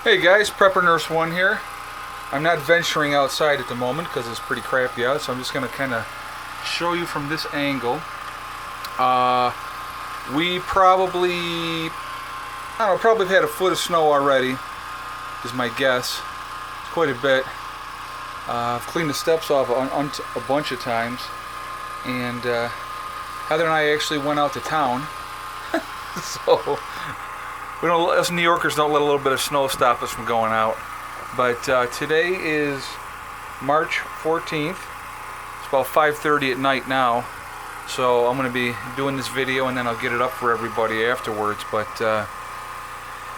Hey guys, Prepper Nurse 1 here. I'm not venturing outside at the moment because it's pretty crappy out, so I'm just going to kind of show you from this angle. We probably, probably had a foot of snow already, is my guess. It's quite a bit. I've cleaned the steps off a bunch of times, and Heather and I actually went out to town, so we don't. Us New Yorkers don't let a little bit of snow stop us from going out. But today is March 14th. It's about 5:30 at night now, so I'm going to be doing this video and then I'll get it up for everybody afterwards. But yeah,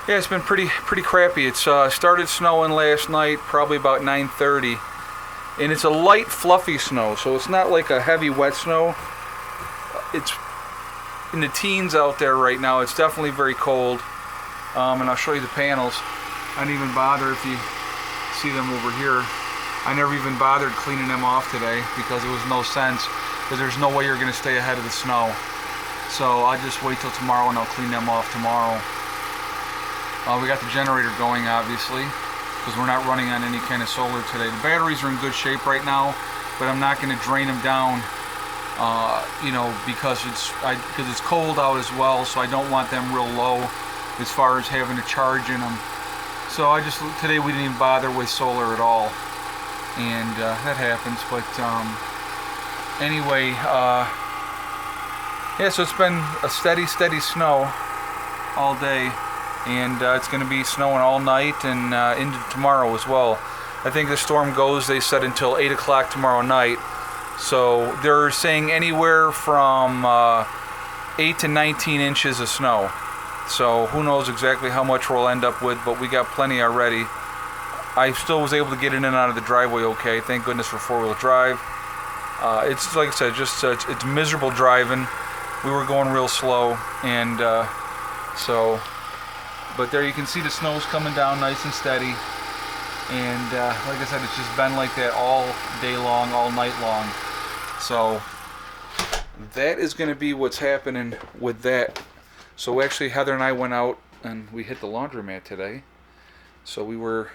it's been pretty crappy. It's started snowing last night, probably about 9:30, and it's a light, fluffy snow, so it's not like a heavy, wet snow. It's in the teens out there right now. It's definitely very cold. And I'll show you the panels. I didn't even bother, if you see them over here, I never even bothered cleaning them off today because it was no sense, because there's no way you're going to stay ahead of the snow. So I'll just wait till tomorrow and I'll clean them off tomorrow. We got the generator going, obviously, because we're not running on any kind of solar today. The batteries are in good shape right now, but I'm not going to drain them down, because it's cold out as well, so I don't want them real low as far as having to charge in them. So today we didn't even bother with solar at all, and that happens. But anyway, yeah, so it's been a steady snow all day, and it's going to be snowing all night and into tomorrow as well. I think the storm goes, they said, until 8 o'clock tomorrow night. So they're saying anywhere from 8 to 19 inches of snow. So who knows exactly how much we'll end up with, but we got plenty already. I still was able to get in and out of the driveway okay. Thank goodness for four-wheel drive. It's like I said, just it's miserable driving. We were going real slow, and but there you can see the snow's coming down nice and steady. And like I said, it's just been like that all day long, all night long. So that is going to be what's happening with that. So actually, Heather and I went out and we hit the laundromat today. So we were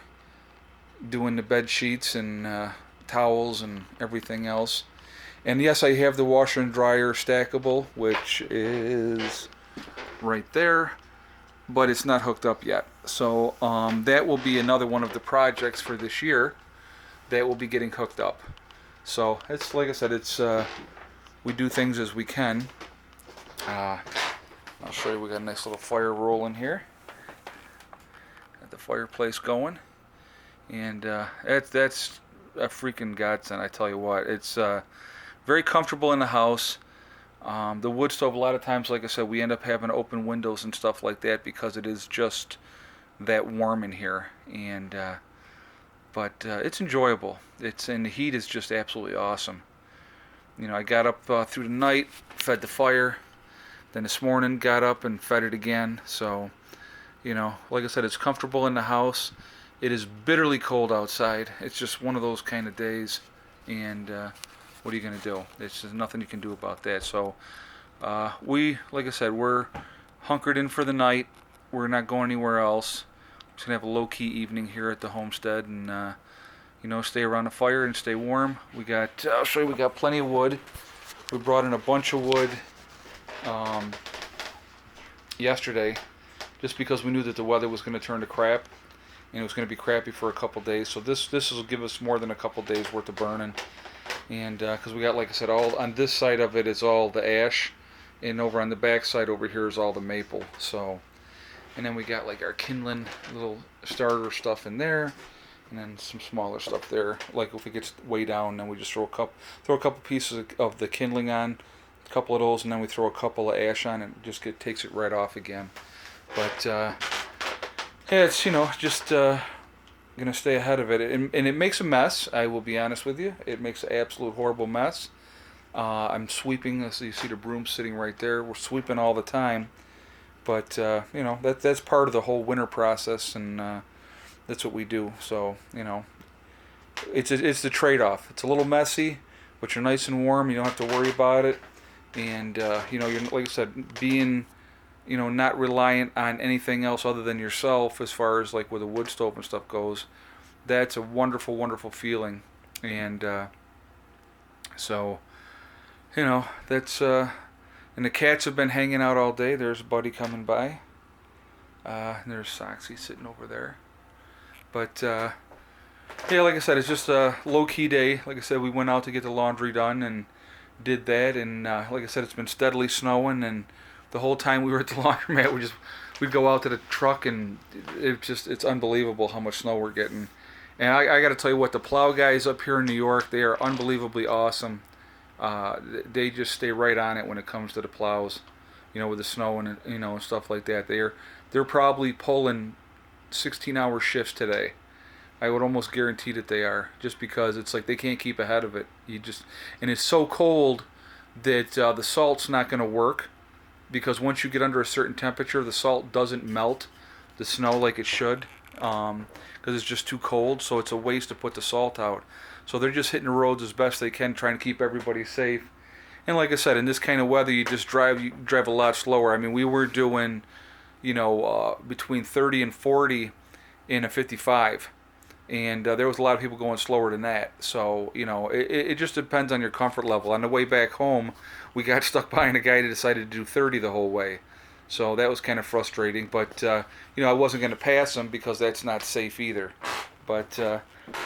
doing the bed sheets and towels and everything else. And yes, I have the washer and dryer stackable, which is right there, but it's not hooked up yet. So that will be another one of the projects for this year that will be getting hooked up. So it's like I said, it's we do things as we can. I'll show you, we got a nice little fire rolling here. Got the fireplace going, and that's a freaking godsend. I tell you what, it's very comfortable in the house. The wood stove, a lot of times, like I said, we end up having open windows and stuff like that because it is just that warm in here, and but it's enjoyable. And the heat is just absolutely awesome. I got up through the night, fed the fire. Then this morning got up and fed it again. So, like I said, it's comfortable in the house. It is bitterly cold outside. It's just one of those kind of days. And what are you going to do? There's just nothing you can do about that. So like I said, we're hunkered in for the night. We're not going anywhere else. Just going to have a low-key evening here at the homestead and, stay around the fire and stay warm. I'll show you, we got plenty of wood. We brought in a bunch of wood yesterday, just because we knew that the weather was going to turn to crap, and it was going to be crappy for a couple days. So this will give us more than a couple days worth of burning, and because we got, like I said, all on this side of it is all the ash, and over on the back side over here is all the maple. So, and then we got like our kindling little starter stuff in there, and then some smaller stuff there. Like if it gets way down, then we just throw a couple pieces of the kindling on. Couple of those, and then we throw a couple of ash on and just takes it right off again. But yeah, it's just gonna stay ahead of it, and it makes a mess. I will be honest with you, it makes an absolute horrible mess. I'm sweeping. So you see the broom sitting right there. We're sweeping all the time, but that's part of the whole winter process, and that's what we do. So it's the trade-off. It's a little messy, but you're nice and warm. You don't have to worry about it. And you're, like I said, being not reliant on anything else other than yourself as far as like with a wood stove and stuff goes. That's a wonderful, wonderful feeling. And so, that's, and the cats have been hanging out all day. There's Buddy coming by. And there's Soxy sitting over there. But, yeah, like I said, it's just a low-key day. Like I said, we went out to get the laundry done and did that. And like I said, it's been steadily snowing. And the whole time we were at the laundromat, we'd go out to the truck, and it's unbelievable how much snow we're getting. And I got to tell you what, the plow guys up here in New York, they are unbelievably awesome. They just stay right on it when it comes to the plows, with the snow and and stuff like that. They're probably pulling 16-hour shifts today. I would almost guarantee that they are, just because it's like they can't keep ahead of it. And it's so cold that the salt's not going to work, because once you get under a certain temperature, the salt doesn't melt the snow like it should. Because it's just too cold, so it's a waste to put the salt out. So they're just hitting the roads as best they can, trying to keep everybody safe. And like I said, in this kind of weather, you drive a lot slower. I mean, we were doing, between 30 and 40 in a 55, and there was a lot of people going slower than that. So it just depends on your comfort level. On the way back home, we got stuck behind a guy that decided to do 30 the whole way. So that was kind of frustrating, but I wasn't going to pass him because that's not safe either. But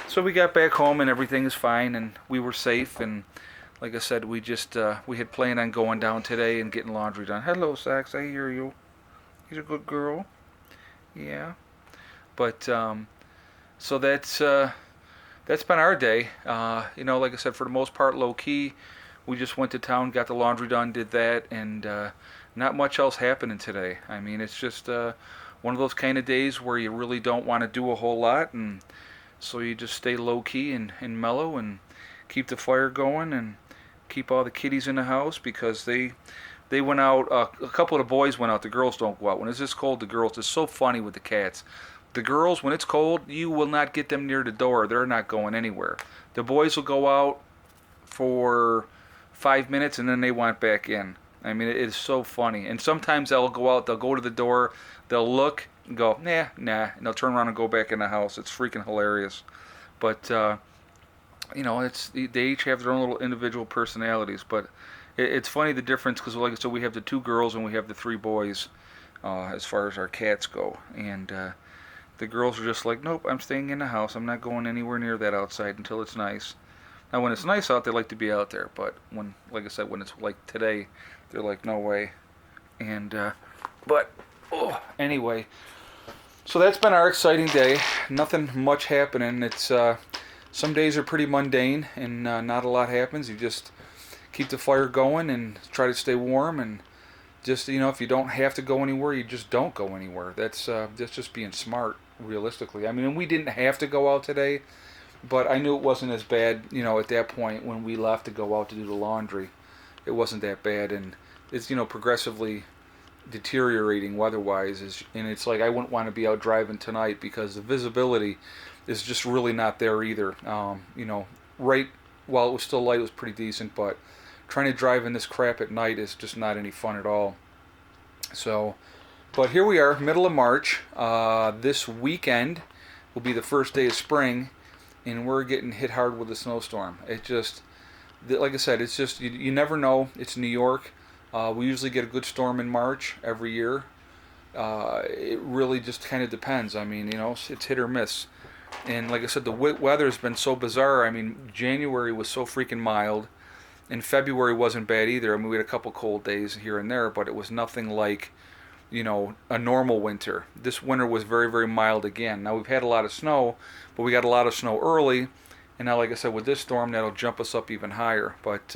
so we got back home and everything is fine, and we were safe. And like I said, we had planned on going down today and getting laundry done. Hello, Sax, I hear you. He's a good girl. Yeah. But so that's been our day. Like I said, for the most part, low key. We just went to town, got the laundry done, did that, and not much else happening today. I mean, it's just one of those kind of days where you really don't want to do a whole lot, and so you just stay low-key and mellow and keep the fire going and keep all the kitties in the house, because they went out. A couple of the boys went out. The girls don't go out. When it's this cold, the girls, it's so funny with the cats. The girls, when it's cold, you will not get them near the door. They're not going anywhere. The boys will go out for 5 minutes and then they want back in. I mean, it is so funny. And sometimes they'll go out, they'll go to the door, they'll look and go, nah, and they'll turn around and go back in the house. It's freaking hilarious. But, they each have their own little individual personalities. But it's funny the difference, because like I said, we have the 2 girls and we have the 3 boys as far as our cats go. And the girls are just like, nope, I'm staying in the house. I'm not going anywhere near that outside until it's nice. Now, when it's nice out, they like to be out there. But like I said, when it's like today, they're like, no way. And, anyway. So that's been our exciting day. Nothing much happening. It's, some days are pretty mundane and not a lot happens. You just keep the fire going and try to stay warm. And just, if you don't have to go anywhere, you just don't go anywhere. That's just being smart, realistically. I mean, and we didn't have to go out today. But I knew it wasn't as bad, at that point when we left to go out to do the laundry. It wasn't that bad, and it's, progressively deteriorating weather-wise. And it's like I wouldn't want to be out driving tonight because the visibility is just really not there either. Right while it was still light, it was pretty decent, but trying to drive in this crap at night is just not any fun at all. So, but here we are, middle of March. This weekend will be the first day of spring. And we're getting hit hard with a snowstorm. It just, like I said, it's just, you never know. It's New York. We usually get a good storm in March every year. It really just kind of depends. I mean, it's hit or miss. And like I said, the weather has been so bizarre. I mean, January was so freaking mild. And February wasn't bad either. I mean, we had a couple cold days here and there, but it was nothing like, a normal winter. This winter was very, very mild again. Now, we've had a lot of snow, but we got a lot of snow early. And now, like I said, with this storm, that'll jump us up even higher. But,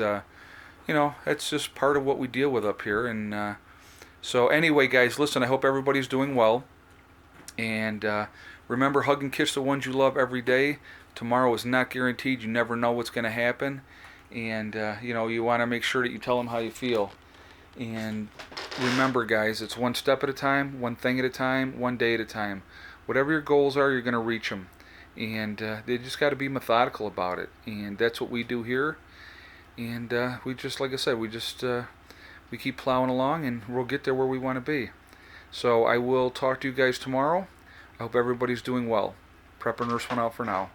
that's just part of what we deal with up here. And so anyway, guys, listen, I hope everybody's doing well. And remember, hug and kiss the ones you love every day. Tomorrow is not guaranteed. You never know what's going to happen. And, you want to make sure that you tell them how you feel. And remember, guys, it's one step at a time, one thing at a time, one day at a time. Whatever your goals are, you're going to reach them. And they just got to be methodical about it. And that's what we do here. And we just, like I said, we just we keep plowing along, and we'll get there where we want to be. So I will talk to you guys tomorrow. I hope everybody's doing well. Prepper Nurse one out for now.